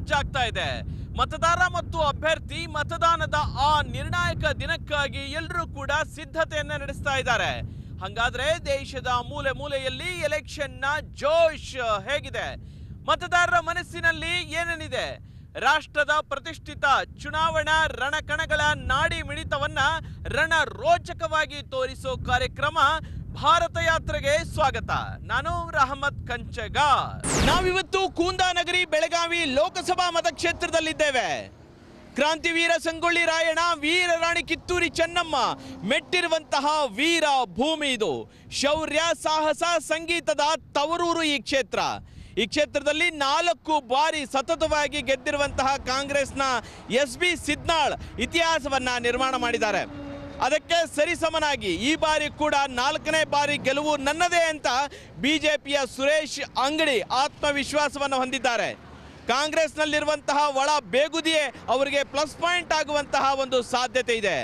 ಸಜ್ಜಾಗ್ತಾ ಇದೆ. ಮತದಾರ ಮತ್ತು ಅಭ್ಯರ್ಥಿ ಮತದಾನದ ಆ ನಿರ್ಣಾಯಕ ದಿನಕ್ಕಾಗಿ ಎಲ್ಲರೂ ಕೂಡ ಸಿದ್ಧತೆಯನ್ನ ನಡೆಸ್ತಾ ಇದ್ದಾರೆ. ಹಾಗಾದ್ರೆ ದೇಶದ ಮೂಲೆ ಮೂಲೆಯಲ್ಲಿ ಎಲೆಕ್ಷನ್ನ ಜೋಶ್ ಹೇಗಿದೆ? ಮತದಾರರ ಮನಸ್ಸಿನಲ್ಲಿ ಏನೇನಿದೆ? ರಾಷ್ಟ್ರದ ಪ್ರತಿಷ್ಠಿತ ಚುನಾವಣಾ ರಣಕಣಗಳ ನಾಡಿ ಮಿಡಿತವನ್ನ ರಣರೋಚಕವಾಗಿ ತೋರಿಸೋ ಕಾರ್ಯಕ್ರಮ ಭಾರತ ಯಾತ್ರೆಗೆ ಸ್ವಾಗತ. ನಾನು ರಹಮತ್ ಕಂಚಗಾರ್. ನಾವಿವತ್ತು ಕುಂದಾನಗರಿ ಬೆಳಗಾವಿ ಲೋಕಸಭಾ ಮತಕ್ಷೇತ್ರದಲ್ಲಿದ್ದೇವೆ. ಕ್ರಾಂತಿವೀರ ಸಂಗೊಳ್ಳಿ ರಾಯಣ್ಣ, ವೀರ ರಾಣಿ ಕಿತ್ತೂರಿ ಚೆನ್ನಮ್ಮ ಮೆಟ್ಟಿರುವಂತಹ ವೀರ ಭೂಮಿ ಇದು. ಶೌರ್ಯ, ಸಾಹಸ, ಸಂಗೀತದ ತವರೂರು ಈ ಕ್ಷೇತ್ರ. ಈ ಕ್ಷೇತ್ರದಲ್ಲಿ 4 ಬಾರಿ ಸತತವಾಗಿ ಗೆದ್ದಿರುವಂತಹ ಕಾಂಗ್ರೆಸ್ನ SB ಸಿದ್ನಾಳ್ ಇತಿಹಾಸವನ್ನ ನಿರ್ಮಾಣ ಮಾಡಿದ್ದಾರೆ. ಅದಕ್ಕೆ ಸರಿಸಮನಾಗಿ ಈ ಬಾರಿ ಕೂಡ 4ನೇ ಬಾರಿ ಗೆಲುವು ನನ್ನದೇ ಅಂತ ಬಿಜೆಪಿಯ ಸುರೇಶ್ ಅಂಗಡಿ ಆತ್ಮವಿಶ್ವಾಸವನ್ನು ಹೊಂದಿದ್ದಾರೆ. ಕಾಂಗ್ರೆಸ್ನಲ್ಲಿರುವಂತಹ ಒಳ ಬೇಗುದಿಯೇ ಅವರಿಗೆ ಪ್ಲಸ್ ಪಾಯಿಂಟ್ ಆಗುವಂತಹ ಒಂದು ಸಾಧ್ಯತೆ ಇದೆ.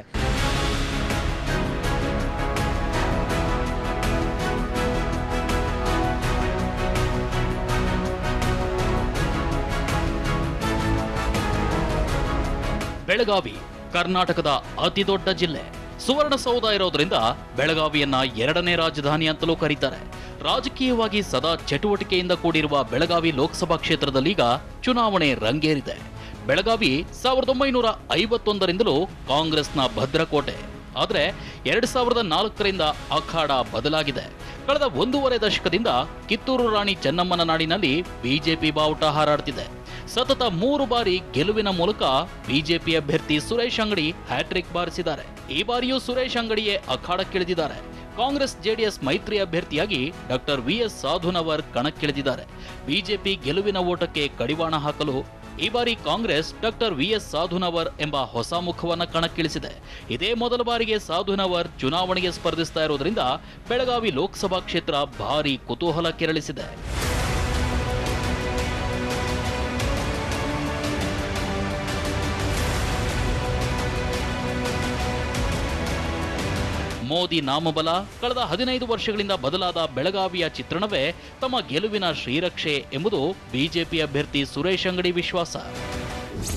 ಬೆಳಗಾವಿ ಕರ್ನಾಟಕದ ಅತಿ ದೊಡ್ಡ ಜಿಲ್ಲೆ. ಸುವರ್ಣಸೌಧ ಇರೋದ್ರಿಂದ ಬೆಳಗಾವಿಯನ್ನ 2ನೇ ರಾಜಧಾನಿ ಅಂತಲೂ ಕರೀತಾರೆ. ರಾಜಕೀಯವಾಗಿ ಸದಾ ಚಟುವಟಿಕೆಯಿಂದ ಕೂಡಿರುವ ಬೆಳಗಾವಿ ಲೋಕಸಭಾ ಕ್ಷೇತ್ರದಲ್ಲೀಗ ಚುನಾವಣೆ ರಂಗೇರಿದೆ. ಬೆಳಗಾವಿ 1951ರಿಂದಲೂ ಕಾಂಗ್ರೆಸ್ನ ಭದ್ರಕೋಟೆ. ಆದರೆ 2004ರಿಂದ ಅಖಾಡ ಬದಲಾಗಿದೆ. ಕಳೆದ 1.5 ದಶಕದಿಂದ ಕಿತ್ತೂರು ರಾಣಿ ಚೆನ್ನಮ್ಮನ ನಾಡಿನಲ್ಲಿ ಬಿಜೆಪಿ ಬಾವುಟ ಹಾರಾಡ್ತಿದೆ. ಸತತ 3 ಬಾರಿ ಗೆಲುವಿನ ಮೂಲಕ ಬಿಜೆಪಿ ಅಭ್ಯರ್ಥಿ ಸುರೇಶ್ ಅಂಗಡಿ ಹ್ಯಾಟ್ರಿಕ್ ಬಾರಿಸಿದ್ದಾರೆ. ಈ ಬಾರಿಯೂ ಸುರೇಶ್ ಅಂಗಡಿಯೇ ಅಖಾಡಕ್ಕಿಳಿದಿದ್ದಾರೆ. ಕಾಂಗ್ರೆಸ್ ಜೆಡಿಎಸ್ ಮೈತ್ರಿ ಅಭ್ಯರ್ಥಿಯಾಗಿ ಡಾಕ್ಟರ್ VS ಸಾಧುನವರ್ ಕಣಕ್ಕಿಳಿದಿದ್ದಾರೆ. ಬಿಜೆಪಿ ಗೆಲುವಿನ ಓಟಕ್ಕೆ ಕಡಿವಾಣ ಹಾಕಲು ಈ ಬಾರಿ ಕಾಂಗ್ರೆಸ್ ಡಾಕ್ಟರ್ VS ಸಾಧುನವರ್ ಎಂಬ ಹೊಸ ಮುಖವನ್ನ ಕಣಕ್ಕಿಳಿಸಿದೆ. ಇದೇ ಮೊದಲ ಬಾರಿಗೆ ಸಾಧುನವರ್ ಚುನಾವಣೆಗೆ ಸ್ಪರ್ಧಿಸ್ತಾ ಇರೋದ್ರಿಂದ ಬೆಳಗಾವಿ ಲೋಕಸಭಾ ಕ್ಷೇತ್ರ ಭಾರೀ ಕುತೂಹಲ ಕೆರಳಿಸಿದೆ. ಮೋದಿ ನಾಮಬಲ, ಕಳೆದ 15 ವರ್ಷಗಳಿಂದ ಬದಲಾದ ಬೆಳಗಾವಿಯ ಚಿತ್ರಣವೇ ತಮ್ಮ ಗೆಲುವಿನ ಶ್ರೀರಕ್ಷೆ ಎಂಬುದು ಬಿಜೆಪಿ ಅಭ್ಯರ್ಥಿ ಸುರೇಶ್ ಅಂಗಡಿ ವಿಶ್ವಾಸ.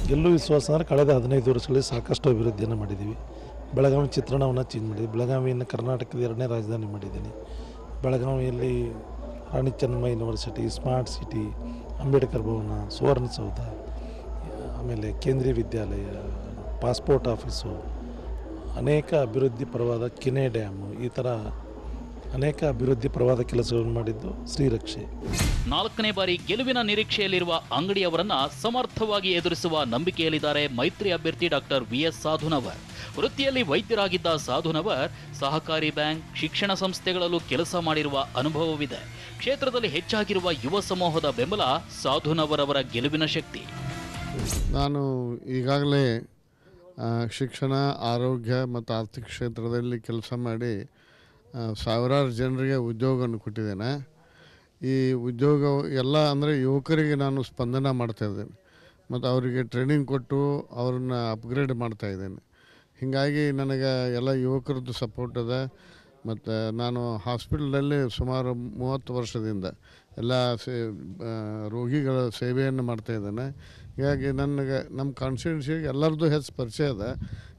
ಗೆಲ್ಲುವ ವಿಶ್ವಾಸ ಅಂದರೆ ಕಳೆದ 15 ವರ್ಷಗಳಲ್ಲಿ ಸಾಕಷ್ಟು ಅಭಿವೃದ್ಧಿಯನ್ನು ಮಾಡಿದ್ದೀವಿ. ಬೆಳಗಾವಿ ಚಿತ್ರಣವನ್ನು ಚೇಂಜ್ ಮಾಡಿದ್ವಿ. ಬೆಳಗಾವಿಯನ್ನು ಕರ್ನಾಟಕದ 2ನೇ ರಾಜಧಾನಿ ಮಾಡಿದ್ದೀನಿ. ಬೆಳಗಾವಿಯಲ್ಲಿ Rani Chennamma university, smart city, Ambedkar Bhavan, Suvarna Soudha, ಆಮೇಲೆ ಕೇಂದ್ರೀಯ ವಿದ್ಯಾಲಯ, ಪಾಸ್ಪೋರ್ಟ್ ಆಫೀಸು, ಅನೇಕ ಅಭಿವೃದ್ಧಿ ಪರವಾದ ಕಿನೆ ಡ್ಯಾಮು, ಈ ಥರ ಅನೇಕ ಅಭಿವೃದ್ಧಿ ಪರವಾದ ಕೆಲಸಗಳನ್ನು ಮಾಡಿದ್ದು ಶ್ರೀರಕ್ಷೆ. 4ನೇ ಬಾರಿ ಗೆಲುವಿನ ನಿರೀಕ್ಷೆಯಲ್ಲಿರುವ ಅಂಗಡಿಯವರನ್ನ ಸಮರ್ಥವಾಗಿ ಎದುರಿಸುವ ನಂಬಿಕೆಯಲ್ಲಿದ್ದಾರೆ ಮೈತ್ರಿ ಅಭ್ಯರ್ಥಿ ಡಾಕ್ಟರ್ VS ಸಾಧುನವರ್. ವೃತ್ತಿಯಲ್ಲಿ ವೈದ್ಯರಾಗಿದ್ದ ಸಾಧುನವರ್ ಸಹಕಾರಿ ಬ್ಯಾಂಕ್, ಶಿಕ್ಷಣ ಸಂಸ್ಥೆಗಳಲ್ಲೂ ಕೆಲಸ ಮಾಡಿರುವ ಅನುಭವವಿದೆ. ಕ್ಷೇತ್ರದಲ್ಲಿ ಹೆಚ್ಚಾಗಿರುವ ಯುವ ಸಮೂಹದ ಬೆಂಬಲ ಸಾಧುನವರ್ ಅವರ ಗೆಲುವಿನ ಶಕ್ತಿ. ನಾನು ಈಗಾಗಲೇ ಶಿಕ್ಷಣ, ಆರೋಗ್ಯ ಮತ್ತು ಆರ್ಥಿಕ ಕ್ಷೇತ್ರದಲ್ಲಿ ಕೆಲಸ ಮಾಡಿ ಸಾವಿರಾರು ಜನರಿಗೆ ಉದ್ಯೋಗವನ್ನು ಕೊಟ್ಟಿದ್ದೇನೆ. ಈ ಉದ್ಯೋಗ ಎಲ್ಲ ಅಂದರೆ ಯುವಕರಿಗೆ ನಾನು ಸ್ಪಂದನ ಮಾಡ್ತಾಯಿದ್ದೇನೆ ಮತ್ತು ಅವರಿಗೆ ಟ್ರೈನಿಂಗ್ ಕೊಟ್ಟು ಅವ್ರನ್ನ ಅಪ್ಗ್ರೇಡ್ ಮಾಡ್ತಾಯಿದ್ದೇನೆ. ಹೀಗಾಗಿ ನನಗೆ ಎಲ್ಲ ಯುವಕರದ್ದು ಸಪೋರ್ಟ್ ಇದೆ. ಮತ್ತು ನಾನು ಹಾಸ್ಪಿಟಲಲ್ಲಿ ಸುಮಾರು 30 ವರ್ಷದಿಂದ ಎಲ್ಲ ರೋಗಿಗಳ ಸೇವೆಯನ್ನು ಮಾಡ್ತಾಯಿದ್ದೇನೆ. ಹೀಗಾಗಿ ನಮ್ಮ ಕಾನ್ಸ್ಟಿಟ್ಯೂನ್ಸಿಗೆ ಎಲ್ಲರದ್ದು ಹೆಚ್ಚು ಪರಿಚಯ ಇದೆ.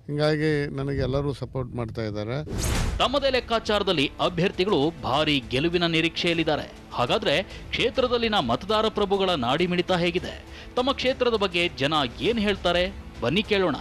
ಹೀಗಾಗಿ ನನಗೆ ಎಲ್ಲರೂ ಸಪೋರ್ಟ್ ಮಾಡ್ತಾ ಇದ್ದಾರೆ. ತಮ್ಮದೇ ಲೆಕ್ಕಾಚಾರದಲ್ಲಿ ಅಭ್ಯರ್ಥಿಗಳು ಭಾರಿ ಗೆಲುವಿನ ನಿರೀಕ್ಷೆಯಲ್ಲಿದ್ದಾರೆ. ಹಾಗಾದ್ರೆ ಕ್ಷೇತ್ರದಲ್ಲಿನ ಮತದಾರ ಪ್ರಭುಗಳ ನಾಡಿ ಮಿಡಿತ ಹೇಗಿದೆ? ತಮ್ಮ ಕ್ಷೇತ್ರದ ಬಗ್ಗೆ ಜನ ಏನ್ ಹೇಳ್ತಾರೆ? ಬನ್ನಿ ಕೇಳೋಣ.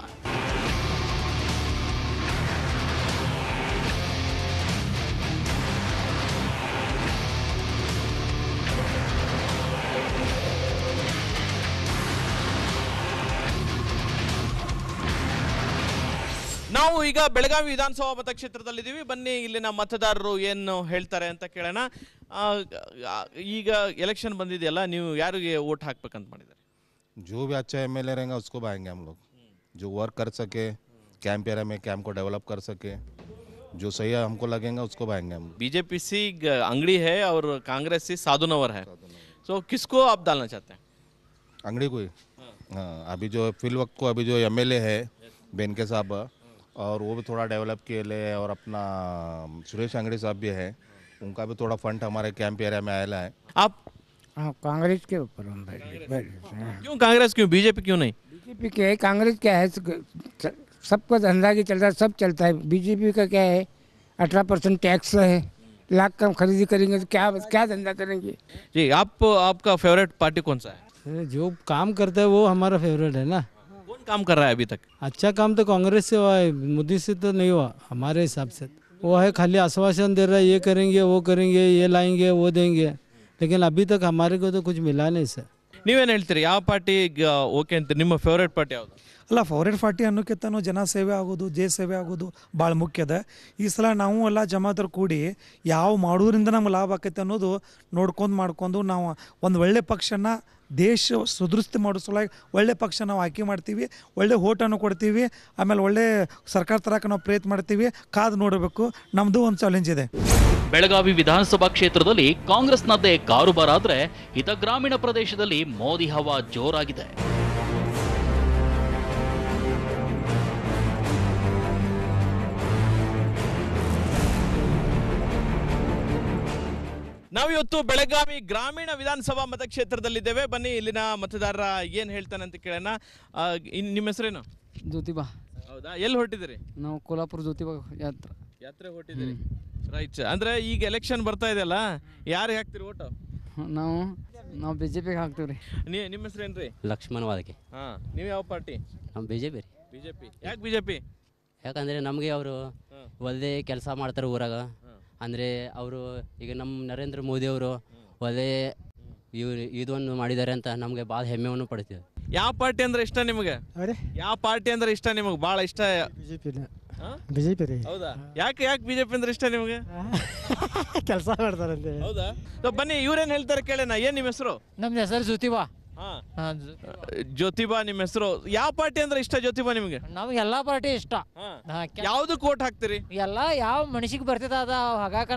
ನಾವು ಈಗ ಬೆಳಗಾವಿ ವಿಧಾನಸಭಾ ಮತಕ್ಷೇತ್ರದಲ್ಲಿದ್ದೀವಿ. ಬನ್ನಿ ಇಲ್ಲಿನ ಮತದಾರರು ಏನು ಹೇಳ್ತಾರೆ ಅಂತ ಕೇಳೋಣ. ಈಗ ಎಲೆಕ್ಷನ್ ಬಂದಿದೆಯಲ್ಲ, ನೀವು ಯಾರಿಗೆ ವೋಟ್ ಹಾಕ್ಬೇಕಂತ ಮಾಡಿದ್ದಾರೆ? जो भी अच्छा MLA रहेगा उसको भाएंगे हम लोग, जो वर्क कर सके, कैंप एरिया में कैंप को डेवलप कर सके, जो सही है हमको लगेगा उसको भाएंगे हम। बीजेपी सी अंगड़ी है और कांग्रेस सी साधुनवर है, तो किसको आप डालना चाहते हैं? अंगड़ी को ही। हाँ, अभी जो फिल वक्त को अभी जो MLA है बेनके साहब, और वो भी थोड़ा डेवलप किए ले, और अपना सुरेश अंगड़ी साहब भी है, उनका भी थोड़ा फंड हमारे कैंप एरिया में आया है। आप हाँ, कांग्रेस के ऊपर हम क्यों कांग्रेस, क्यों बीजेपी क्यों नहीं? बीजेपी के कांग्रेस क्या है, सबको धंधा की चलता है, सब चलता है। बीजेपी का क्या है, 18% टैक्स है, लाख कम खरीदी करेंगे तो क्या क्या धंधा करेंगे। जी, आपका फेवरेट पार्टी कौन सा है? जो काम करता है वो हमारा फेवरेट है ना। कौन काम कर रहा है अभी तक? अच्छा काम तो कांग्रेस से हुआ है, मोदी से तो नहीं हुआ हमारे हिसाब से। वो है खाली आश्वासन दे रहा है, ये करेंगे वो करेंगे, ये लाएंगे वो देंगे, लेकिन अभी तक हमारे को तो कुछ मिला नहीं सर। ನೀವೇನು ಹೇಳ್ತೀರಿ, ಯಾವ ಪಾರ್ಟಿ ಓಕೆ ಅಂತೀರಿ? ನಿಮ್ಮ ಫೇವರೇಟ್ ಪಾರ್ಟಿ ಯಾವುದು? ಅಲ್ಲ, ಫೇವ್ರೇಟ್ ಪಾರ್ಟಿ ಅನ್ನೋಕ್ಕಿಂತನೂ ಜನ ಸೇವೆ ಆಗೋದು, ದೇಶ ಸೇವೆ ಆಗೋದು ಭಾಳ ಮುಖ್ಯದ. ಈ ಸಲ ನಾವು ಎಲ್ಲ ಜಮಾತರು ಕೂಡಿ ಯಾವ ಮಾಡೋದ್ರಿಂದ ನಮ್ಗೆ ಲಾಭ ಆಕೈತೆ ಅನ್ನೋದು ಮಾಡ್ಕೊಂಡು ನಾವು ಒಂದು ಒಳ್ಳೆ ಪಕ್ಷನ ದೇಶ ಸುದೃಢತೆ ಮಾಡೋ ಸಲುವಾಗಿ ಒಳ್ಳೆ ಪಕ್ಷ ನಾವು ಆಯ್ಕೆ ಮಾಡ್ತೀವಿ, ಒಳ್ಳೆ ಓಟನ್ನು ಕೊಡ್ತೀವಿ, ಆಮೇಲೆ ಒಳ್ಳೆ ಸರ್ಕಾರ ತರಕ್ಕೆ ನಾವು ಪ್ರಯತ್ನ ಮಾಡ್ತೀವಿ. ಕಾದು ನೋಡಬೇಕು, ನಮ್ಮದು ಒಂದು ಚಾಲೆಂಜ್ ಇದೆ. ಬೆಳಗಾವಿ ವಿಧಾನಸಭಾ ಕ್ಷೇತ್ರದಲ್ಲಿ ಕಾಂಗ್ರೆಸ್ನದ್ದೇ ಕಾರುಬಾರಾದ್ರೆ ಇತ ಗ್ರಾಮೀಣ ಪ್ರದೇಶದಲ್ಲಿ ಮೋದಿ ಹವಾ ಜೋರಾಗಿದೆ. ನಾವಿವತ್ತು ಬೆಳಗಾವಿ ಗ್ರಾಮೀಣ ವಿಧಾನಸಭಾ ಮತಕ್ಷೇತ್ರದಲ್ಲಿದ್ದೇವೆ. ಬನ್ನಿ ಇಲ್ಲಿನ ಮತದಾರರ ಏನು ಹೇಳ್ತಾನೆ ಅಂತ ಕೇಳೋಣ. ನಿಮ್ಮ ಹೆಸರೇನು? ಜ್ಯೋತಿಬಾ. ಹೌದಾ, ಎಲ್ಲಿ ಹೊರಟಿದ್ದೀರಿ? ನಾವು ಕೋಲ್ಹಾಪುರ ಜ್ಯೋತಿಬಾ ಯಾತ್ರೆ ಹೊರಟಿದ್ದೀರಿ. ರೈಟ್. ಅಂದ್ರೆ ಈಗ ಎಲೆಕ್ಷನ್ ಬರ್ತಾ ಇದೆಯಲ್ಲ, ಯಾರಿಗೆ ಹಾಕ್ತಿರಿ ಓಟು? ನಾವು ಬಿಜೆಪಿಗೆ ಹಾಕ್ತೀವಿ ರೀ. ನಿಮ್ಮ ಹೆಸರೇನ್ರಿ? ಲಕ್ಷ್ಮಣ ವಾದಕ್ಕೆ. ಹಾಂ, ನೀವು ಯಾವ ಪಾರ್ಟಿ? ನಮ್ಮ ಬಿಜೆಪಿ ರೀ. ಬಿಜೆಪಿ. ಯಾಕೆ ಬಿಜೆಪಿ? ಯಾಕಂದರೆ ನಮಗೆ ಅವರು ಒಳ್ಳೆ ಕೆಲಸ ಮಾಡ್ತಾರೆ ಊರಾಗ. ಅಂದರೆ ಅವರು ಈಗ ನಮ್ಮ ನರೇಂದ್ರ ಮೋದಿ ಅವರು ಒಳ್ಳೆ ಇದೊಂದು ಮಾಡಿದ್ದಾರೆ ಅಂತ ನಮಗೆ ಭಾಳ ಹೆಮ್ಮೆಯನ್ನು ಪಡ್ತೀವಿ. ಯಾವ ಪಾರ್ಟಿ ಅಂದ್ರೆ ಇಷ್ಟ ನಿಮಗೆ? ಯಾವ ಪಾರ್ಟಿ ಅಂದ್ರೆ ಇಷ್ಟ ನಿಮಗೆ? ಭಾಳ ಇಷ್ಟ ಬಿಜೆಪಿ ರೀ. ಹೌದಾ? ಯಾಕೆ ಬಿಜೆಪಿ ಅಂದ್ರೆ ಇಷ್ಟ ನಿಮಗೆ? ಕೆಲಸ ಮಾಡ್ತಾರಂತೆ. ಹೌದಾ? ಬನ್ನಿ ಇವ್ರೇನ್ ಹೇಳ್ತಾರೆ ಕೇಳೋಣ. ಏನ್ ನಿಮ್ಮ ಹೆಸರು? ನಮ್ಮ ಹೆಸರು ಜ್ಯೋತಿಬಾ. ಜ್ಯೋತಿಬಾ ನಿಮ್ಮ ಹೆಸರು. ಯಾವ ಪಾರ್ಟಿ ಅಂದ್ರೆ ಇಷ್ಟ ಜ್ಯೋತಿಬಾ ನಿಮಗೆ? ನಮ್ಗೆ ಎಲ್ಲಾ ಪಾರ್ಟಿ ಇಷ್ಟ. ಯಾವ್ದಕ್ಕೆ ಓಟ್ ಹಾಕ್ತಿರಿ? ಎಲ್ಲ ಯಾವ ಮನಸ್ಸಿಗೆ ಬರ್ತೈತೆ ಅದ ಹಾಗಾಕ.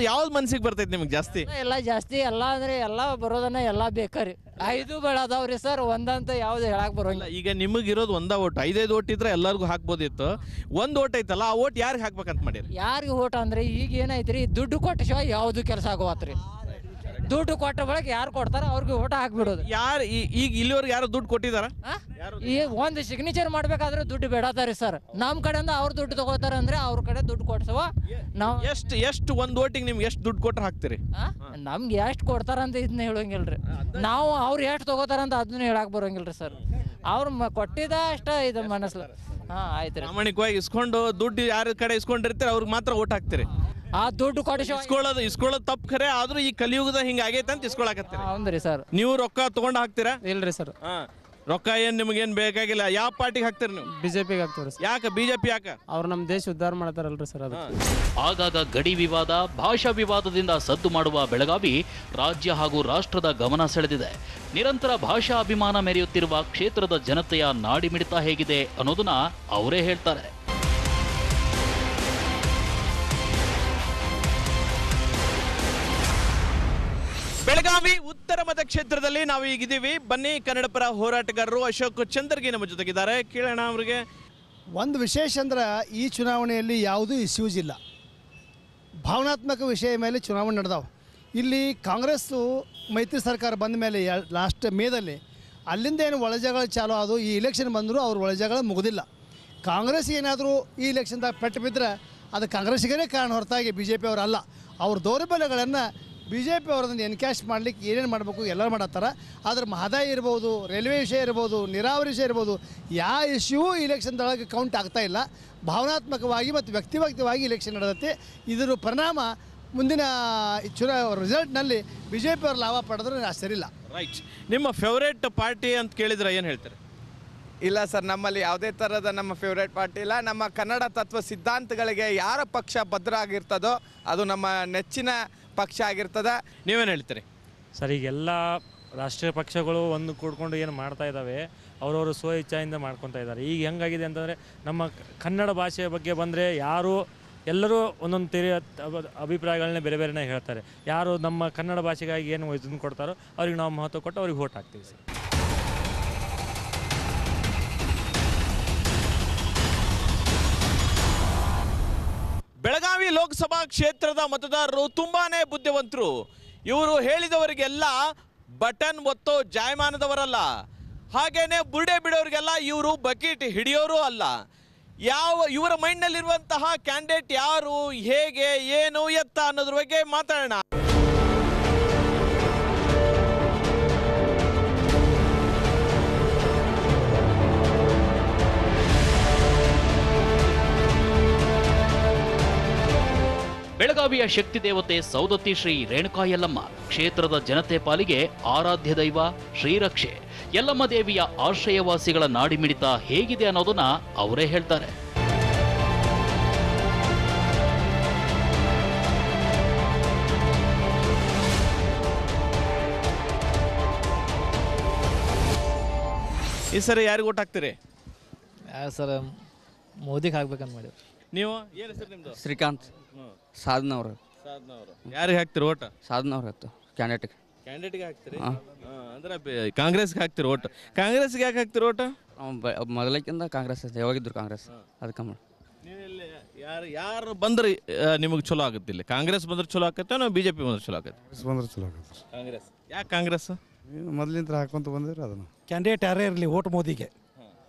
ಯಾವ್ದು ಮನ್ಸಿಗೆ ಬರ್ತೈತಿ ನಿಮಗೆ ಜಾಸ್ತಿ? ಎಲ್ಲ ಜಾಸ್ತಿ ಎಲ್ಲ ಅಂದ್ರೆ ಎಲ್ಲ ಬರೋದನ್ನ ಎಲ್ಲ ಬೇಕ್ರಿ. 5 ಬೇಡ ಅದಾವ್ರಿ ಸರ್, ಒಂದಂತ ಯಾವ್ದು ಹೇಳಕ್ ಬರೋಲ್ಲ. ಈಗ ನಿಮಗಿರೋದು ಒಂದ ಓಟ್, 5 ಓಟ್ ಇದ್ರೆ ಎಲ್ಲರಿಗೂ ಹಾಕ್ಬೋದಿತ್ತು. ಒಂದ್ ಓಟ್ ಐತಲ್ಲ, ಆ ಓಟ್ ಯಾರಿಗೆ ಹಾಕ್ಬೇಕಂತ ಮಾಡಿರಿ? ಯಾರಿಗೆ ಓಟ್ ಅಂದ್ರೆ ಈಗ ಏನೈತ್ರಿ, ದುಡ್ಡು ಕೊಟ್ಟ ಶಿವ ಯಾವ್ದು ಕೆಲಸ ಆಗೋತ್ರಿ. ದುಡ್ಡು ಕೊಟ್ಟ ಬಳಕ ಯಾರು ಕೊಡ್ತಾರ ಅವ್ರಿಗೆ ಓಟ ಹಾಕ್ಬಿಡೋದು. ಯಾರು ಈಗ ಇಲ್ಲಿವರೆಗೆ ಯಾರು ದುಡ್ಡು ಕೊಟ್ಟಿದಾರ? ಈ ಒಂದು ಸಿಗ್ನೇಚರ್ ಮಾಡ್ಬೇಕಾದ್ರೆ ದುಡ್ಡು ಬೇಡತಾರಿ ಸರ್. ನಮ್ ಕಡೆಯಿಂದ ಅವ್ರ ದುಡ್ಡು ತಗೋತಾರ ಅಂದ್ರೆ ಅವ್ರ ಕಡೆ ದುಡ್ಡು ಕೊಡ್ಸವ ನಾವು. ಎಷ್ಟು ಒಂದ್ ಓಟಿಗೆ ನಿಮ್ಗೆ ಎಷ್ಟು ದುಡ್ಡು ಕೊಟ್ರೆ ಹಾಕ್ತಿರಿ? ನಮ್ಗೆ ಎಷ್ಟು ಕೊಡ್ತಾರ ಅಂತ ಇದನ್ನ ಹೇಳಂಗಿಲ್ರಿ ನಾವು. ಅವ್ರು ಎಷ್ಟು ತಗೋತಾರ ಅಂತ ಅದನ್ನ ಹೇಳಕ್ ಬರೋಂಗಿಲ್ರಿ ಸರ್. ಅವ್ರು ಕೊಟ್ಟಿದ ಅಷ್ಟ ಇದು ಮನಸ್ಲ. ಆಯ್ತು ರೀ. ಪ್ರಾಮಾಣಿಕವಾಗಿ ಇಸ್ಕೊಂಡು ದುಡ್ಡು ಯಾರ ಕಡೆ ಇಸ್ಕೊಂಡಿರ್ತೀರಿ ಅವ್ರಿಗೆ ಮಾತ್ರ ಓಟ್ ಹಾಕ್ತಿರಿ. ಆ ದುಡ್ಡು ಕೊಡಿಸಿ ಇಸ್ಕೊಳ್ಳೋದು ತಪ್ಪು ಖರೆ, ಆದ್ರೂ ಈ ಕಲಿಯುಗದ ಹಿಂಗ ಆಗೈತೆ ಅಂತ ಇಸ್ಕೊಳಕತ್ತೀರಿ. ಹೌದ್ರಿ ಸರ್. ನೀವು ರೊಕ್ಕ ತಗೊಂಡ್ ಹಾಕ್ತೀರಾ? ಇಲ್ರಿ ಸರ್, ರೊಕ್ಕ ಏನ್ ನಿಮ್ಗೇನ್ ಬೇಕಾಗಿಲ್ಲ. ಯಾವ ಪಾರ್ಟಿಗೆ ಹಾಕ್ತೀರಿ ನೀವು? ಬಿಜೆಪಿಗೆ ಹಾಕ್ತೀವಿ ಸರ್. ಯಾಕೆ ಬಿಜೆಪಿ? ಯಾಕ? ಅವ್ರು ನಮ್ಮ ದೇಶ ಉದ್ಧಾರ ಮಾಡ್ತಾರಲ್ರಿ ಸರ್. ಅದು ಆಗಾಗ ಗಡಿ ವಿವಾದ, ಭಾಷಾ ವಿವಾದದಿಂದ ಸದ್ದು ಮಾಡುವ ಬೆಳಗಾವಿ ರಾಜ್ಯ ಹಾಗೂ ರಾಷ್ಟ್ರದ ಗಮನ ಸೆಳೆದಿದೆ. ನಿರಂತರ ಭಾಷಾ ಅಭಿಮಾನ ಮೆರೆಯುತ್ತಿರುವ ಕ್ಷೇತ್ರದ ಜನತೆಯ ನಾಡಿಮಿಡಿತ ಹೇಗಿದೆ ಅನ್ನೋದನ್ನ ಅವರೇ ಹೇಳ್ತಾರೆ. ಬೆಳಗಾವಿ ಉತ್ತರ ಮತಕ್ಷೇತ್ರದಲ್ಲಿ ನಾವು ಈಗಿದ್ದೀವಿ. ಬನ್ನಿ, ಕನ್ನಡ ಪರ ಹೋರಾಟಗಾರರು ಅಶೋಕ್ ಚಂದರ್ಗಿ ನಮ್ಮ ಜೊತೆಗಿದ್ದಾರೆ, ಕೇಳೋಣ ಅವರಿಗೆ. ಒಂದು ವಿಶೇಷ ಅಂದ್ರೆ ಈ ಚುನಾವಣೆಯಲ್ಲಿ ಯಾವುದೂ ಇಶ್ಯೂಸ್ ಇಲ್ಲ, ಭಾವನಾತ್ಮಕ ವಿಷಯ ಮೇಲೆ ಚುನಾವಣೆ ನಡೆದಾವೆ. ಇಲ್ಲಿ ಕಾಂಗ್ರೆಸ್ಸು ಮೈತ್ರಿ ಸರ್ಕಾರ ಬಂದ ಮೇಲೆ ಲಾಸ್ಟ್ ಮೇದಲ್ಲಿ ಅಲ್ಲಿಂದ ಏನು ಒಳಜಗಳ ಚಾಲು ಆದವು. ಈ ಇಲೆಕ್ಷನ್ ಬಂದರೂ ಅವ್ರ ಒಳಜಗಳ ಮುಗಿದಿಲ್ಲ. ಕಾಂಗ್ರೆಸ್ ಏನಾದರೂ ಈ ಇಲೆಕ್ಷನ್ದಾಗ ಪೆಟ್ಟು ಬಿದ್ದರೆ ಅದು ಕಾಂಗ್ರೆಸ್ಸಿಗೇ ಕಾರಣ ಹೊರತಾಗಿ ಬಿ ಜೆ ಪಿ ಅವರಲ್ಲ. ಅವ್ರ ದೌರ್ಬಲ್ಯಗಳನ್ನು ಬಿ ಜೆ ಪಿ ಅವರದನ್ನು ಎನ್ಕ್ಯಾಶ್ ಮಾಡಲಿಕ್ಕೆ ಏನೇನು ಮಾಡಬೇಕು ಎಲ್ಲರೂ ಮಾಡತ್ತಾರ. ಆದರೆ ಮಹದಾಯಿ ಇರ್ಬೋದು, ರೈಲ್ವೆ ವಿಷಯ ಇರ್ಬೋದು, ನೀರಾವರಿ ವಿಷಯ ಇರ್ಬೋದು, ಯಾವ ಇಶ್ಯೂ ಇಲೆಕ್ಷನ್ದೊಳಗೆ ಕೌಂಟ್ ಆಗ್ತಾ ಇಲ್ಲ. ಭಾವನಾತ್ಮಕವಾಗಿ ಮತ್ತು ವ್ಯಕ್ತಿವಾಗಿ ಇಲೆಕ್ಷನ್ ನಡೆದತ್ತೆ. ಇದರ ಪರಿಣಾಮ ಮುಂದಿನ ರಿಸಲ್ಟ್ನಲ್ಲಿ ಬಿ ಜೆ ಪಿ ಅವರು ಲಾಭ ಪಡೆದ್ರೆ ಆಶ್ಚರ್ಯ ಇಲ್ಲ. ರೈಟ್. ನಿಮ್ಮ ಫೇವರೇಟ್ ಪಾರ್ಟಿ ಅಂತ ಕೇಳಿದ್ರೆ ಏನು ಹೇಳ್ತಾರೆ? ಇಲ್ಲ ಸರ್, ನಮ್ಮಲ್ಲಿ ಯಾವುದೇ ಥರದ ನಮ್ಮ ಫೇವ್ರೇಟ್ ಪಾರ್ಟಿ ಇಲ್ಲ. ನಮ್ಮ ಕನ್ನಡ ತತ್ವ ಸಿದ್ಧಾಂತಗಳಿಗೆ ಯಾರ ಪಕ್ಷ ಭದ್ರ ಆಗಿರ್ತದೋ ಅದು ನಮ್ಮ ನೆಚ್ಚಿನ ಪಕ್ಷ ಆಗಿರ್ತದೆ. ನೀವೇನು ಹೇಳ್ತೀರಿ ಸರ್? ಈಗೆಲ್ಲ ರಾಷ್ಟ್ರೀಯ ಪಕ್ಷಗಳು ಒಂದು ಕೂಡ್ಕೊಂಡು ಏನು ಮಾಡ್ತಾ ಇದ್ದಾವೆ, ಅವರವರು ಸ್ವ ಇಚ್ಛೆಯಿಂದ ಮಾಡ್ಕೊತಾ ಇದ್ದಾರೆ. ಈಗ ಹೆಂಗಾಗಿದೆ ಅಂತಂದರೆ, ನಮ್ಮ ಕನ್ನಡ ಭಾಷೆಯ ಬಗ್ಗೆ ಬಂದರೆ ಎಲ್ಲರೂ ಒಂದೊಂದು ಅಭಿಪ್ರಾಯಗಳನ್ನೇ ಬೇರೆ ಬೇರೆನೇ ಹೇಳ್ತಾರೆ. ಯಾರು ನಮ್ಮ ಕನ್ನಡ ಭಾಷೆಗಾಗಿ ಏನು ಇದನ್ನು ಕೊಡ್ತಾರೋ ಅವ್ರಿಗೆ ನಾವು ಮಹತ್ವ ಕೊಟ್ಟು ಅವ್ರಿಗೆ ವೋಟ್ ಹಾಕ್ತೀವಿ ಸರ್. ಬೆಳಗಾವಿ ಲೋಕಸಭಾ ಕ್ಷೇತ್ರದ ಮತದಾರರು ತುಂಬಾನೇ ಬುದ್ಧಿವಂತರು. ಇವರು ಹೇಳಿದವರಿಗೆಲ್ಲ ಬಟನ್ ಒತ್ತೋ ಜಾಯಮಾನದವರಲ್ಲ, ಹಾಗೇನೆ ಬುರುಡೆ ಬಿಡೋರಿಗೆಲ್ಲ ಇವರು ಬಕೆಟ್ ಹಿಡಿಯೋರು ಅಲ್ಲ. ಇವರ ಮೈಂಡ್ನಲ್ಲಿರುವಂತಹ ಕ್ಯಾಂಡಿಡೇಟ್ ಯಾರು, ಹೇಗೆ, ಏನು, ಎತ್ತ ಅನ್ನೋದ್ರ ಬಗ್ಗೆ ಮಾತಾಡೋಣ. ಬೆಳಗಾವಿಯ ಶಕ್ತಿ ದೇವತೆ ಸೌದತ್ತಿ ಶ್ರೀ ರೇಣುಕಾ ಯಲ್ಲಮ್ಮ ಕ್ಷೇತ್ರದ ಜನತೆ ಪಾಲಿಗೆ ಆರಾಧ್ಯ ದೈವ ಶ್ರೀರಕ್ಷೆ. ಯಲ್ಲಮ್ಮ ದೇವಿಯ ಆಶ್ರಯವಾಸಿಗಳ ನಾಡಿಮಿಡಿತ ಹೇಗಿದೆ ಅನ್ನೋದನ್ನ ಅವರೇ ಹೇಳ್ತಾರೆ. ಈ ಸರಿ ಯಾರಿಗೆ ಓಟ್ ಹಾಕ್ತೀರಿ? ಸರ್ ಮೋದಿಗೆ ಹಾಕ್ಬೇಕಂತ ಮಾಡಿ. ನೀವು ಏನು ಹೆಸರು ನಿಮ್ದು? ಶ್ರೀಕಾಂತ್ ಸಾಧನವ್ರು. ಯಾರಿಗೆ ಹಾಕ್ತೀರಿ ಓಟ್? ಸಾಧನವ್ರು ಇತ್ತು ಕ್ಯಾಂಡಿಡೇಟ್ಗೆ. ಕ್ಯಾಂಡಿಡೇಟ್ಗೆ ಹಾಕ್ತೀರಿ? ಅಂದ್ರೆ ಕಾಂಗ್ರೆಸ್ಗೆ ಹಾಕ್ತೀರಿ ಓಟ್. ಕಾಂಗ್ರೆಸ್ಗೆ ಯಾಕೆ ಹಾಕ್ತೀರಿ ಓಟ್? ಮೊದಲಕ್ಕಿಂತ ಕಾಂಗ್ರೆಸ್ ಯಾವಾಗಿದ್ರು ಕಾಂಗ್ರೆಸ್, ಅದಕ್ಕೆ ಮಾಡಿ. ಯಾರು ಬಂದ್ರೆ ನಿಮಗೆ ಚಲೋ ಆಗುತ್ತೆ? ಇಲ್ಲಿ ಕಾಂಗ್ರೆಸ್ ಬಂದ್ರೆ ಚಲೋ ಆಗುತ್ತೆ, ನಾವು ಬಿಜೆಪಿ ಬಂದ್ರೆ ಚಲೋ ಆಗುತ್ತೆ? ಬಂದ್ರೆ ಚಲೋ ಆಗುತ್ತೆ. ಕಾಂಗ್ರೆಸ್. ಯಾಕೆ ಕಾಂಗ್ರೆಸ್? ಮೊದಲಿಂದ ಹಾಕೊಂತ ಬಂದಿರ ಅದನ್ನು. ಕ್ಯಾಂಡಿಡೇಟ್ ಯಾರೇ ಇರಲಿ ಓಟ್ ಮೋದಿಗೆ.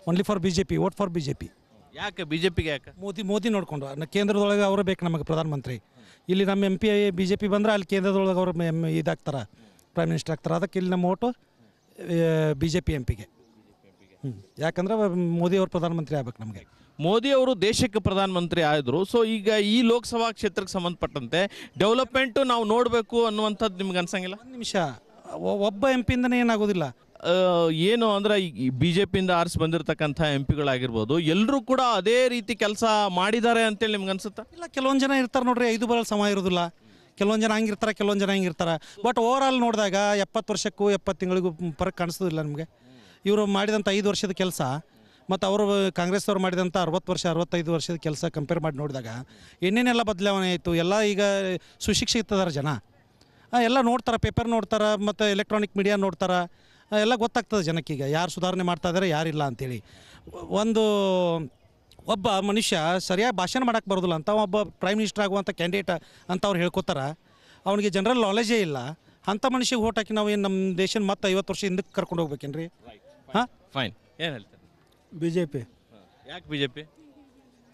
Only for BJP, vote for BJP. ಯಾಕೆ ಬಿಜೆಪಿಗೆ? ಯಾಕೆ? ಮೋದಿ ನೋಡ್ಕೊಂಡು ಕೇಂದ್ರದೊಳಗೆ ಅವರೇ ಬೇಕು ನಮಗೆ ಪ್ರಧಾನಮಂತ್ರಿ. ಇಲ್ಲಿ ನಮ್ಮ MP ಬಿಜೆಪಿ ಬಂದ್ರೆ ಅಲ್ಲಿ ಕೇಂದ್ರದೊಳಗೆ ಅವರು ಇದಾಗ್ತಾರೆ, ಪ್ರೈಮ್ ಮಿನಿಸ್ಟರ್ ಆಗ್ತಾರೆ. ಅದಕ್ಕೆ ಇಲ್ಲಿ ನಮ್ಮ ಓಟು ಬಿಜೆಪಿ MP-ಗೆ. ಯಾಕಂದ್ರೆ ಮೋದಿ ಅವರು ಪ್ರಧಾನಮಂತ್ರಿ ಆಗ್ಬೇಕು ನಮಗೆ. ಮೋದಿ ಅವರು ದೇಶಕ್ಕೆ ಪ್ರಧಾನಮಂತ್ರಿ ಆದರು. ಸೊ ಈಗ ಈ ಲೋಕಸಭಾ ಕ್ಷೇತ್ರಕ್ಕೆ ಸಂಬಂಧಪಟ್ಟಂತೆ ಡೆವಲಪ್ಮೆಂಟು ನಾವು ನೋಡಬೇಕು ಅನ್ನುವಂಥದ್ದು ನಿಮ್ಗೆ ಅನ್ಸಂಗಿಲ್ಲ? ಒಂದು ನಿಮಿಷ, ಒಬ್ಬ MP-ಇಂದನೇ ಏನಾಗೋದಿಲ್ಲ. ಏನು ಅಂದರೆ ಈ BJP-ಇಂದ ಆರಿಸಿ ಬಂದಿರತಕ್ಕಂಥ MP-ಗಳಾಗಿರ್ಬೋದು, ಎಲ್ಲರೂ ಕೂಡ ಅದೇ ರೀತಿ ಕೆಲಸ ಮಾಡಿದ್ದಾರೆ ಅಂತೇಳಿ ನಿಮ್ಗೆ ಅನ್ಸುತ್ತಾ? ಇಲ್ಲ, ಕೆಲವೊಂದು ಜನ ಇರ್ತಾರೆ ನೋಡ್ರಿ, 5 ಬರಲು ಸಮ ಇರೋದಿಲ್ಲ. ಕೆಲವೊಂದು ಜನ ಹಂಗಿರ್ತಾರೆ, ಕೆಲವೊಂದು ಜನ ಹಿಂಗಿರ್ತಾರೆ. ಬಟ್ ಓವರ್ ಆಲ್ ನೋಡಿದಾಗ 70 ವರ್ಷಕ್ಕೂ 70 ತಿಂಗಳಿಗೂ ಫರಕ್ ಕಾಣಿಸೋದಿಲ್ಲ ನಮಗೆ. ಇವರು ಮಾಡಿದಂಥ 5 ವರ್ಷದ ಕೆಲಸ ಮತ್ತು ಅವರು ಕಾಂಗ್ರೆಸ್ದವ್ರು ಮಾಡಿದಂಥ 60 ವರ್ಷ 65 ವರ್ಷದ ಕೆಲಸ ಕಂಪೇರ್ ಮಾಡಿ ನೋಡಿದಾಗ ಏನೇನೆಲ್ಲ ಬದಲಾವಣೆ ಆಯಿತು. ಎಲ್ಲ ಈಗ ಸುಶಿಕ್ಷಿತದಾರ ಜನ ಎಲ್ಲ ನೋಡ್ತಾರೆ, ಪೇಪರ್ ನೋಡ್ತಾರೆ ಮತ್ತು ಎಲೆಕ್ಟ್ರಾನಿಕ್ ಮೀಡಿಯಾ ನೋಡ್ತಾರೆ. ಎಲ್ಲ ಗೊತ್ತಾಗ್ತದೆ ಜನಕ್ಕೀಗ ಯಾರು ಸುಧಾರಣೆ ಮಾಡ್ತಾ ಇದ್ದಾರೆ ಯಾರಿಲ್ಲ ಅಂಥೇಳಿ. ಒಬ್ಬ ಮನುಷ್ಯ ಸರಿಯಾಗಿ ಭಾಷಣ ಮಾಡೋಕ್ಕೆ ಬರೋದಿಲ್ಲ ಅಂತ ಒಬ್ಬ ಪ್ರೈಮ್ ಮಿನಿಸ್ಟರ್ ಆಗುವಂಥ ಕ್ಯಾಂಡಿಡೇಟ್ ಅಂತ ಅವ್ರು ಹೇಳ್ಕೊತಾರೆ. ಅವನಿಗೆ ಜನರಲ್ ನಾಲೆಜೇ ಇಲ್ಲ. ಅಂಥ ಮನುಷ್ಯಗೆ ಓಟ್ ಹಾಕಿ ನಾವು ಏನು ನಮ್ಮ ದೇಶನ ಮತ್ತೆ 50 ವರ್ಷ ಹಿಂದಕ್ಕೆ ಕರ್ಕೊಂಡು ಹೋಗ್ಬೇಕೇನ್ರಿ? ಹಾಂ, ಫೈನ್. ಏನು ಹೇಳ್ತಾರೆ? ಬಿಜೆಪಿ. ಯಾಕೆ ಬಿಜೆಪಿ?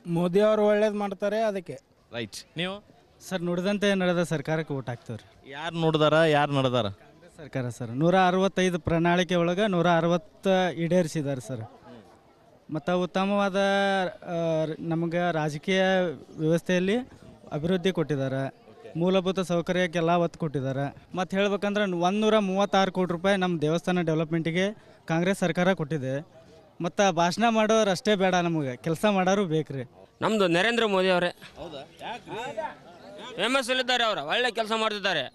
ಮೋದಿ ಅವರು ಒಳ್ಳೇದು ಮಾಡ್ತಾರೆ, ಅದಕ್ಕೆ. ರೈಟ್. ನೀವು ಸರ್ ನುಡಿದಂತೆ ನಡೆದ ಸರ್ಕಾರಕ್ಕೆ ಓಟ್ ಹಾಕ್ತೇವ್ರಿ. ಯಾರು ನೋಡಿದಾರ, ಯಾರು ನಡೆದಾರ? ಸರ್ಕಾರ ಸರ್ 165 ಪ್ರಣಾಳಿಕೆ ಒಳಗೆ 160 ಈಡೇರಿಸಿದ್ದಾರೆ ಸರ್. ಮತ್ತು ಉತ್ತಮವಾದ ನಮಗೆ ರಾಜಕೀಯ ವ್ಯವಸ್ಥೆಯಲ್ಲಿ ಅಭಿವೃದ್ಧಿ ಕೊಟ್ಟಿದ್ದಾರೆ. ಮೂಲಭೂತ ಸೌಕರ್ಯಕ್ಕೆಲ್ಲ ಒತ್ತು ಕೊಟ್ಟಿದ್ದಾರೆ. ಮತ್ತು ಹೇಳ್ಬೇಕಂದ್ರೆ 136 ಕೋಟಿ ರೂಪಾಯಿ ನಮ್ಮ ದೇವಸ್ಥಾನ ಡೆವಲಪ್ಮೆಂಟಿಗೆ ಕಾಂಗ್ರೆಸ್ ಸರ್ಕಾರ ಕೊಟ್ಟಿದೆ. ಮತ್ತು ಭಾಷಣ ಮಾಡೋರು ಅಷ್ಟೇ ಬೇಡ, ನಮಗೆ ಕೆಲಸ ಮಾಡೋರು ಬೇಕ್ರಿ. ನಮ್ಮದು ನರೇಂದ್ರ ಮೋದಿ ಅವರೇ ಫೇಮಸ್ ಇದ್ದಾರೆ. ಅವರು ಒಳ್ಳೆ ಕೆಲಸ ಮಾಡ್ತಿದ್ದಾರೆ.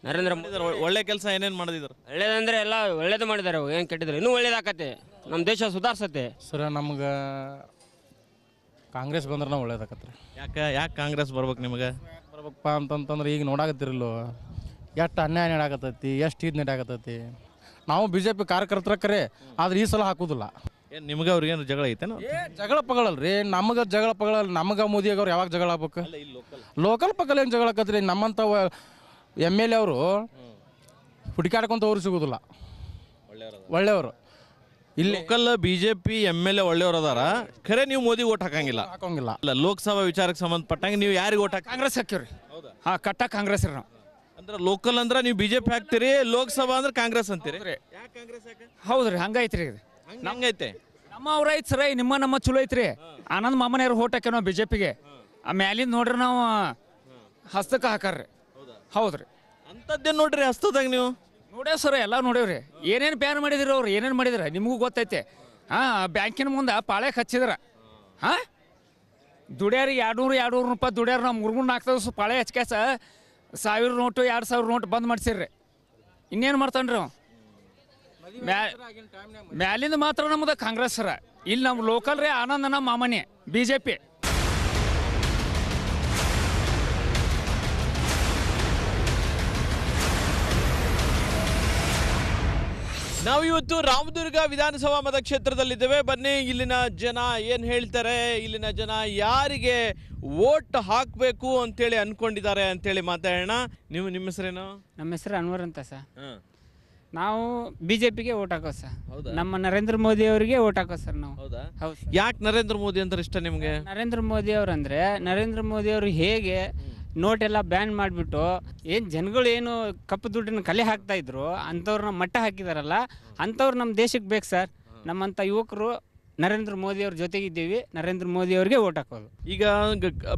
ನರೇಂದ್ರ ಮೋದಿ ಒಳ್ಳೆ ಕೆಲಸ ಏನೇನು ಮಾಡಿದ್ರು? ಒಳ್ಳೇದಂದ್ರೆ ಎಲ್ಲ ಒಳ್ಳೇದು ಮಾಡಿದ್ದಾರೆ. ಏನು ಕೆಟ್ಟಿದ್ರು ಇನ್ನೂ ಒಳ್ಳೇದಾಕತ್ತೆ, ನಮ್ಮ ದೇಶ ಸುಧಾರಿಸತ್ತೆ. ಸರ್ ನಮ್ಗೆ ಕಾಂಗ್ರೆಸ್ ಬಂದ್ರೆ ನಾವು ಒಳ್ಳೇದಾಕತ್ರಿ. ಯಾಕೆ ಕಾಂಗ್ರೆಸ್ ಬರ್ಬೇಕು ನಿಮಗೆ? ಬರ್ಬೇಕಪ್ಪ ಅಂತಂತಂದ್ರೆ ಈಗ ನೋಡಾಕತ್ತಿರಲ್ಲೋ ಎಷ್ಟು ಅನ್ಯಾಯ ನಡಾಕತ್ತೈತಿ, ಎಷ್ಟು ಇದು ನಡಾಕತ್ತೈತಿ. ನಾವು BJP ಕಾರ್ಯಕರ್ತರ ಕರೆ, ಆದ್ರೆ ಈ ಸಲ ಹಾಕೋದಿಲ್ಲ. ಏನು ನಿಮ್ಗೆ ಅವ್ರಿಗೇನು ಜಗಳ ಐತೇನೋ? ಜಗಳ ಪಗಳಲ್ರಿ, ನಮಗೆ ಜಗಳ ಪಗಳಲ್ಲ. ನಮಗೆ ಮೋದಿಯಾಗ ಅವ್ರು ಯಾವಾಗ ಜಗಳ ಆಗ್ಬೇಕು? ಲೋಕಲ್ ಪಕ್ಕಲ್ ಏನು ಜಗಳ ಆಕತ್ರಿ? ನಮ್ಮಂಥ MLA ಅವರು ಹುಡುಕಾಡ್ಕೊಂತ ಅವ್ರು ಸಿಗೋದಿಲ್ಲ, ಒಳ್ಳೆಯವರು. ಇಲ್ಲಿ ಲೋಕಲ್ BJP MLA ಒಳ್ಳೆಯವರು ಅದಾರ, ಖರೆ ನೀವು ಮೋದಿ ಓಟ್ ಹಾಕಂಗಿಲ್ಲ? ಹಾಕೋಂಗಿಲ್ಲ. ಅಲ್ಲ, ಲೋಕಸಭಾ ವಿಚಾರಕ್ಕೆ ಸಂಬಂಧಪಟ್ಟಂಗೆ ನೀವು ಯಾರಿಗೆ ಓಟ್ ಹಾಕಿ? ಕಾಂಗ್ರೆಸ್ ಹಾಕಿವ್ರಿ. ಹಾಂ, ಕಟ್ಟ ಕಾಂಗ್ರೆಸ್ ರೀ ನಾವು. ಅಂದ್ರೆ ಲೋಕಲ್ ಅಂದ್ರೆ ನೀವು BJP ಹಾಕ್ತೀರಿ, ಲೋಕಸಭಾ ಅಂದ್ರೆ ಕಾಂಗ್ರೆಸ್ ಅಂತೀರಿ. ಹೌದ್ರಿ, ಹಂಗೈತ್ರಿ. ಇದು ಹಂಗೈತೆ. ನಮ್ಮ ಅವ್ರ ಐತೆ ಸರ, ನಮ್ಮ ಚಲೋ ಐತ್ರಿ. ಆನಂದ್ ಮಾಮನೆಯವ್ರು ಓಟ್ ಹಾಕ್ಯಾರ ನಾವು BJP-ಗೆ. ಆ ಮ್ಯಾಲಿಂದ ನೋಡ್ರಿ ನಾವು ಹಸ್ತಕ್ಕೆ ಹಾಕಾರ್ರಿ. ಹೌದ್ರಿ. ಅಂಥದ್ದೇನು ನೋಡ್ರಿ ಹಸ್ತದಾಗ ನೀವು? ನೋಡ್ಯಾವ ಸರ್, ಎಲ್ಲ ನೋಡೇವ್ರಿ. ಏನೇನು ಬ್ಯಾನ್ ಮಾಡಿದ್ರಿ ಅವ್ರು, ಏನೇನು ಮಾಡಿದ್ರ ನಿಮಗೂ ಗೊತ್ತೈತೆ. ಹಾಂ, ಬ್ಯಾಂಕಿನ ಮುಂದೆ ಪಾಳ್ಯಕ್ಕೆ ಹಚ್ಚಿದ್ರ. ಹಾಂ, ದುಡ್ಯಾರಿಗೆ 200 ರೂಪಾಯಿ ದುಡ್ಯಾರ. ನಾವು 3-4 ದಿವಸ ಪಾಳೆ ಹಚ್ಕ್ಯಾಸ 1000 ನೋಟು 2000 ನೋಟು ಬಂದ್ ಮಾಡ್ಸಿರ್ರಿ. ಇನ್ನೇನು ಮಾಡ್ತಾನ್ರಿ ಅವ? ಮ್ಯಾಲಿಂದ ಮಾತ್ರ ನಮ್ದು ಕಾಂಗ್ರೆಸ್ ಸರ. ಇಲ್ಲಿ ನಮ್ಮ ಲೋಕಲ್ ರೀ ಆನಂದ್ ನಮ್ಮ ಮಾಮನೆ BJP. ನಾವು ಇವತ್ತು ರಾಮದುರ್ಗ ವಿಧಾನಸಭಾ ಮತಕ್ಷೇತ್ರದಲ್ಲಿದ್ದೇವೆ. ಬನ್ನಿ ಇಲ್ಲಿನ ಜನ ಏನು ಹೇಳ್ತಾರೆ, ಇಲ್ಲಿನ ಜನ ಯಾರಿಗೆ ವೋಟ್ ಹಾಕಬೇಕು ಅಂತೇಳಿ ಅನ್ಕೊಂಡಿದ್ದಾರೆ ಅಂತೇಳಿ ಮಾತಾಡೋಣ. ನಿಮ್ಮ ಹೆಸರೇನು? ನಮ್ಮ ಹೆಸರು ಅನ್ವರ್ ಅಂತ ಸರ್. ನಾವು BJPಗೆ ಓಟ್ ಹಾಕೋ ಸರ್. ಹೌದಾ? ನಮ್ಮ ನರೇಂದ್ರ ಮೋದಿ ಅವರಿಗೆ ಓಟ್ ಹಾಕೋ ಸರ್ ನಾವು. ಹೌದಾ? ಹೌದು. ಯಾಕೆ ನರೇಂದ್ರ ಮೋದಿ ಅಂತ ಇಷ್ಟ ನಿಮಗೆ? ನರೇಂದ್ರ ಮೋದಿ ಅವರು ಅಂದರೆ ನರೇಂದ್ರ ಮೋದಿ ಅವರು ಹೇಗೆ ನೋಟ್ ಎಲ್ಲ ಬ್ಯಾನ್ ಮಾಡಿಬಿಟ್ಟು ಏನು ಜನಗಳು ಏನು ಕಪ್ಪು ದುಡ್ಡನ್ನು ಕಲೆ ಹಾಕ್ತಾ ಇದ್ರು ಅಂಥವ್ರನ್ನ ಮಟ್ಟ ಹಾಕಿದಾರಲ್ಲ, ಅಂಥವ್ರು ನಮ್ಮ ದೇಶಕ್ಕೆ ಬೇಕು ಸರ್. ನಮ್ಮಂಥ ಯುವಕರು ನರೇಂದ್ರ ಮೋದಿ ಅವ್ರ ಜೊತೆಗಿದ್ದೀವಿ, ನರೇಂದ್ರ ಮೋದಿ ಅವ್ರಿಗೆ ಓಟ್ ಹಾಕೋದು. ಈಗ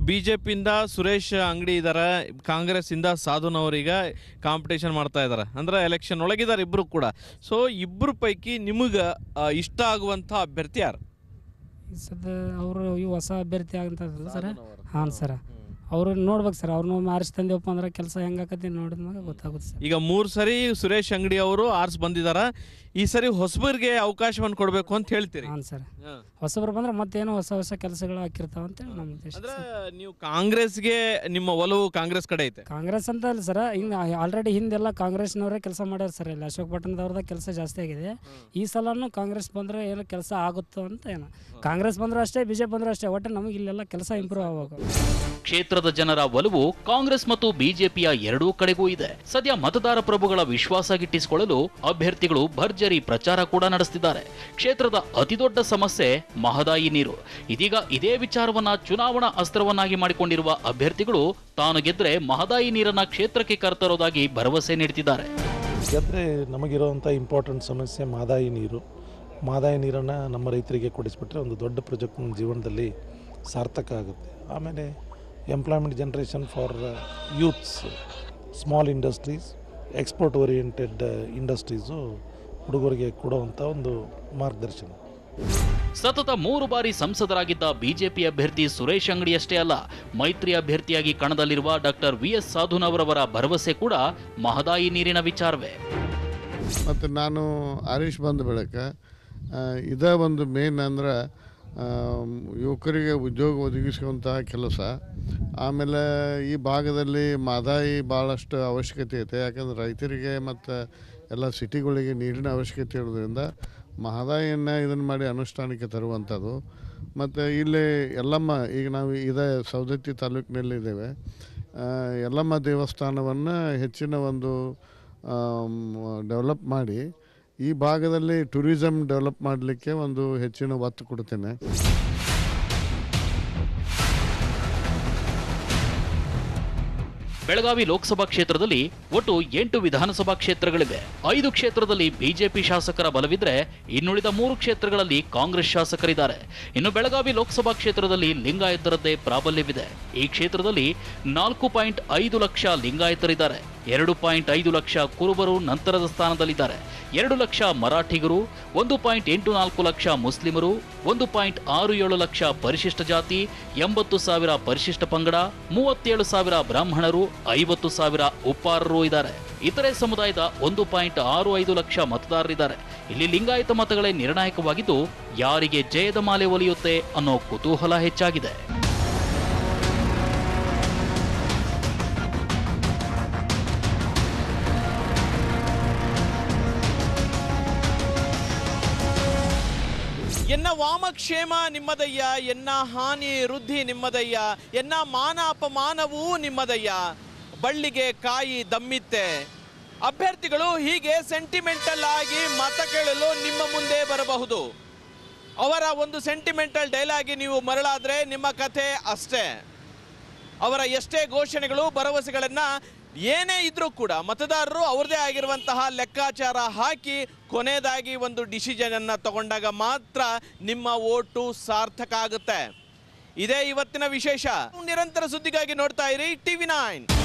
BJPಯಿಂದ ಸುರೇಶ್ ಅಂಗಡಿ ಇದ್ದಾರೆ, ಕಾಂಗ್ರೆಸ್ ಇಂದ ಸಾಧುನವರೀಗ ಕಾಂಪಿಟೇಷನ್ ಮಾಡ್ತಾ ಇದ್ದಾರೆ, ಅಂದ್ರೆ ಎಲೆಕ್ಷನ್ ಒಳಗಿದ್ದಾರೆ ಇಬ್ಬರು ಕೂಡ. ಸೊ ಇಬ್ಬರು ಪೈಕಿ ನಿಮಗೆ ಇಷ್ಟ ಆಗುವಂಥ ಅಭ್ಯರ್ಥಿ ಯಾರು? ಸದ್ಯ ಅವರು ಈ ಹೊಸ ಅಭ್ಯರ್ಥಿ ಆಗಂತಲ್ಲ ಸರ್. ಹಾಂ ಸರ್, ಅವರು ನೋಡ್ಬೇಕು ಸರ್. ಅವ್ರನ್ನ ಆರಿಸಿ ತಂದೆವಪ್ಪ ಅಂದ್ರೆ ಕೆಲಸ ಹೆಂಗಾಕತಿ ನೋಡಿದ್ಮೇಲೆ ಗೊತ್ತಾಗುತ್ತೆ ಸರ್. ಈಗ 3 ಸರಿ ಸುರೇಶ್ ಅಂಗಡಿ ಅವರು ಆರ್ಸ್ ಬಂದಿದ್ದಾರೆ, ಈ ಸರಿ ಹೊಸಬರಿಗೆ ಅವಕಾಶವನ್ನು ಕೊಡಬೇಕು ಅಂತ ಹೇಳ್ತೀರಿ? ಹಾಂ ಸರ್, ಹೊಸಬ್ರು ಬಂದ್ರೆ ಮತ್ತೇನೋ ಹೊಸ ಕೆಲಸಗಳು ಹಾಕಿರ್ತಾವ ಅಂತೇಳಿ ನಮ್ಮ ಉದ್ದೇಶ. ಅಂದ್ರೆ ನೀವು ಕಾಂಗ್ರೆಸ್ಗೆ ನಿಮ್ಮ ಒಲವು ಕಾಂಗ್ರೆಸ್ ಕಡೆ ಐತೆ? ಕಾಂಗ್ರೆಸ್ ಅಂತ ಅಲ್ಲ ಸರ್, ಹಿಂಗೆ ಆಲ್ರೆಡಿ ಹಿಂದೆಲ್ಲ ಕಾಂಗ್ರೆಸ್ನವರೇ ಕೆಲಸ ಮಾಡ್ಯಾರ ಸರ್. ಇಲ್ಲಿ ಅಶೋಕ್ ಪಟ್ಟಣದವ್ರದ ಕೆಲಸ ಜಾಸ್ತಿ ಆಗಿದೆ. ಈ ಸಲನೂ ಕಾಂಗ್ರೆಸ್ ಬಂದರೆ ಏನೋ ಕೆಲಸ ಆಗುತ್ತೋ ಅಂತ ಏನೋ. ಕಾಂಗ್ರೆಸ್ ಬಂದರೂ ಅಷ್ಟೇ, BJP ಬಂದರೂ ಅಷ್ಟೇ, ಒಟ್ಟು ನಮಗೆ ಇಲ್ಲೆಲ್ಲ ಕೆಲಸ ಇಂಪ್ರೂವ್ ಆಗಬೇಕು. ಕ್ಷೇತ್ರದ ಜನರ ಒಲವು ಕಾಂಗ್ರೆಸ್ ಮತ್ತು ಬಿಜೆಪಿಯ ಎರಡೂ ಕಡೆಗೂ ಇದೆ. ಸದ್ಯ ಮತದಾರ ಪ್ರಭುಗಳ ವಿಶ್ವಾಸ ಗಿಟ್ಟಿಸಿಕೊಳ್ಳಲು ಅಭ್ಯರ್ಥಿಗಳು ಭರ್ಜರಿ ಪ್ರಚಾರ ಕೂಡ ನಡೆಸುತ್ತಿದ್ದಾರೆ. ಕ್ಷೇತ್ರದ ಅತಿದೊಡ್ಡ ಸಮಸ್ಯೆ ಮಹದಾಯಿ ನೀರು. ಇದೀಗ ಇದೇ ವಿಚಾರವನ್ನ ಚುನಾವಣಾ ಅಸ್ತ್ರವನ್ನಾಗಿ ಮಾಡಿಕೊಂಡಿರುವ ಅಭ್ಯರ್ಥಿಗಳು ತಾನು ಗೆದ್ರೆ ಮಹದಾಯಿ ನೀರನ್ನ ಕ್ಷೇತ್ರಕ್ಕೆ ಕರೆತರೋದಾಗಿ ಭರವಸೆ ನೀಡುತ್ತಿದ್ದಾರೆ. ಗೆದ್ರೆ ನಮಗಿರುವಂಥ ಇಂಪಾರ್ಟೆಂಟ್ ಸಮಸ್ಯೆ ಮಹದಾಯಿ ನೀರು. ಮಹದಾಯಿ ನೀರನ್ನು ನಮ್ಮ ರೈತರಿಗೆ ಕೊಡಿಸ್ಬಿಟ್ರೆ ಒಂದು ದೊಡ್ಡ ಪ್ರಾಜೆಕ್ಟ್ ನಮ್ಮ ಜೀವನದಲ್ಲಿ ಸಾರ್ಥಕ ಆಗುತ್ತೆ. ಆಮೇಲೆ employment generation for youths, small industries, export oriented industries ಹುಡುಗರಿಗೆ ಕೊಡುವಂಥ ಒಂದು ಮಾರ್ಗದರ್ಶನ. ಸತತ 3 ಬಾರಿ ಸಂಸದರಾಗಿದ್ದ ಬಿಜೆಪಿ ಅಭ್ಯರ್ಥಿ ಸುರೇಶ್ ಅಂಗಡಿಯಷ್ಟೇ ಅಲ್ಲ, ಮೈತ್ರಿ ಅಭ್ಯರ್ಥಿಯಾಗಿ ಕಣದಲ್ಲಿರುವ ಡಾಕ್ಟರ್ VS ಸಾಧುನವರವರ ಭರವಸೆ ಕೂಡ ಮಹದಾಯಿ ನೀರಿನ ವಿಚಾರವೇ. ಮತ್ತು ನಾನು ಹರೀಶ್ ಬಂದ ಬಳಿಕ ಇದೇ ಒಂದು ಮೇನ್ ಅಂದ್ರೆ ಯುವಕರಿಗೆ ಉದ್ಯೋಗ ಒದಗಿಸುವಂತಹ ಕೆಲಸ. ಆಮೇಲೆ ಈ ಭಾಗದಲ್ಲಿ ಮಹದಾಯಿ ಭಾಳಷ್ಟು ಅವಶ್ಯಕತೆ ಐತೆ, ಯಾಕಂದ್ರೆ ರೈತರಿಗೆ ಮತ್ತು ಎಲ್ಲ ಸಿಟಿಗಳಿಗೆ ನೀರಿನ ಅವಶ್ಯಕತೆ ಇರೋದ್ರಿಂದ ಮಹದಾಯಿಯನ್ನು ಇದನ್ನು ಮಾಡಿ ಅನುಷ್ಠಾನಕ್ಕೆ ತರುವಂಥದ್ದು. ಮತ್ತು ಇಲ್ಲಿ ಯಲ್ಲಮ್ಮ, ಈಗ ನಾವು ಇದೇ ಸವದತ್ತಿ ತಾಲೂಕಿನಲ್ಲಿದ್ದೇವೆ, ಯಲ್ಲಮ್ಮ ದೇವಸ್ಥಾನವನ್ನು ಹೆಚ್ಚಿನ ಒಂದು ಡೆವಲಪ್ ಮಾಡಿ ಈ ಭಾಗದಲ್ಲಿ ಟೂರಿಸಂ ಡೆವಲಪ್ ಮಾಡಲಿಕ್ಕೆ ಒಂದು ಹೆಚ್ಚಿನ ಒತ್ತು ಕೊಡ್ತೇನೆ. ಬೆಳಗಾವಿ ಲೋಕಸಭಾ ಕ್ಷೇತ್ರದಲ್ಲಿ ಒಟ್ಟು 8 ವಿಧಾನಸಭಾ ಕ್ಷೇತ್ರಗಳಿವೆ. 5 ಕ್ಷೇತ್ರದಲ್ಲಿ ಬಿಜೆಪಿ ಶಾಸಕರ ಬಲವಿದ್ರೆ ಇನ್ನುಳಿದ 3 ಕ್ಷೇತ್ರಗಳಲ್ಲಿ ಕಾಂಗ್ರೆಸ್ ಶಾಸಕರಿದ್ದಾರೆ. ಇನ್ನು ಬೆಳಗಾವಿ ಲೋಕಸಭಾ ಕ್ಷೇತ್ರದಲ್ಲಿ ಲಿಂಗಾಯತರದ್ದೇ ಪ್ರಾಬಲ್ಯವಿದೆ. ಈ ಕ್ಷೇತ್ರದಲ್ಲಿ 4.5 ಲಕ್ಷ ಲಿಂಗಾಯತರಿದ್ದಾರೆ, 2.5 ಲಕ್ಷ ಕುರುಬರು ನಂತರದ ಸ್ಥಾನದಲ್ಲಿದ್ದಾರೆ, 2 ಲಕ್ಷ ಮರಾಠಿಗರು, 1.84 ಲಕ್ಷ ಮುಸ್ಲಿಮರು, 1.67 ಲಕ್ಷ ಪರಿಶಿಷ್ಟ ಜಾತಿ, 80,000 ಪರಿಶಿಷ್ಟ ಪಂಗಡ, 37,000 ಬ್ರಾಹ್ಮಣರು, 50,000 ಉಪ್ಪಾರರು ಇದ್ದಾರೆ. ಇತರೆ ಸಮುದಾಯದ 1.65 ಲಕ್ಷ ಮತದಾರರಿದ್ದಾರೆ. ಇಲ್ಲಿ ಲಿಂಗಾಯತ ಮತಗಳೇ ನಿರ್ಣಾಯಕವಾಗಿದ್ದು ಯಾರಿಗೆ ಜಯದ ಮಾಲೆ ಒಲಿಯುತ್ತೆ ಅನ್ನೋ ಕುತೂಹಲ ಹೆಚ್ಚಾಗಿದೆ. ಎನ್ನ ವಾಮಕ್ಷೇಮ ನಿಮ್ಮದಯ್ಯ, ಎನ್ನ ಹಾನಿ ವೃದ್ಧಿ ನಿಮ್ಮದಯ್ಯ, ಎನ್ನ ಮಾನ ಅಪಮಾನವೂ ನಿಮ್ಮದಯ್ಯ, ಬಳ್ಳಿಗೆ ಕಾಯಿ ದಮ್ಮಿತ್ತೆ. ಅಭ್ಯರ್ಥಿಗಳು ಹೀಗೆ ಸೆಂಟಿಮೆಂಟಲ್ ಆಗಿ ಮತ ಕೇಳಲು ನಿಮ್ಮ ಮುಂದೆ ಬರಬಹುದು. ಅವರ ಒಂದು ಸೆಂಟಿಮೆಂಟಲ್ ಡೈಲಾಗಿ ನೀವು ಮರಳಾದ್ರೆ ನಿಮ್ಮ ಕಥೆ ಅಷ್ಟೇ. ಅವರ ಎಷ್ಟೇ ಘೋಷಣೆಗಳು ಭರವಸೆಗಳನ್ನು ಏನೇ ಇದ್ರೂ ಕೂಡ ಮತದಾರರು ಅವ್ರದೇ ಆಗಿರುವಂತಹ ಲೆಕ್ಕಾಚಾರ ಹಾಕಿ ಕೊನೆಯದಾಗಿ ಒಂದು ಡಿಸಿಷನ್ ಅನ್ನು ತಗೊಂಡಾಗ ಮಾತ್ರ ನಿಮ್ಮ ಓಟು ಸಾರ್ಥಕ ಆಗುತ್ತೆ. ಇದೇ ಇವತ್ತಿನ ವಿಶೇಷ. ನಿರಂತರ ಸುದ್ದಿಗಾಗಿ ನೋಡ್ತಾ ಇರಿ TV9.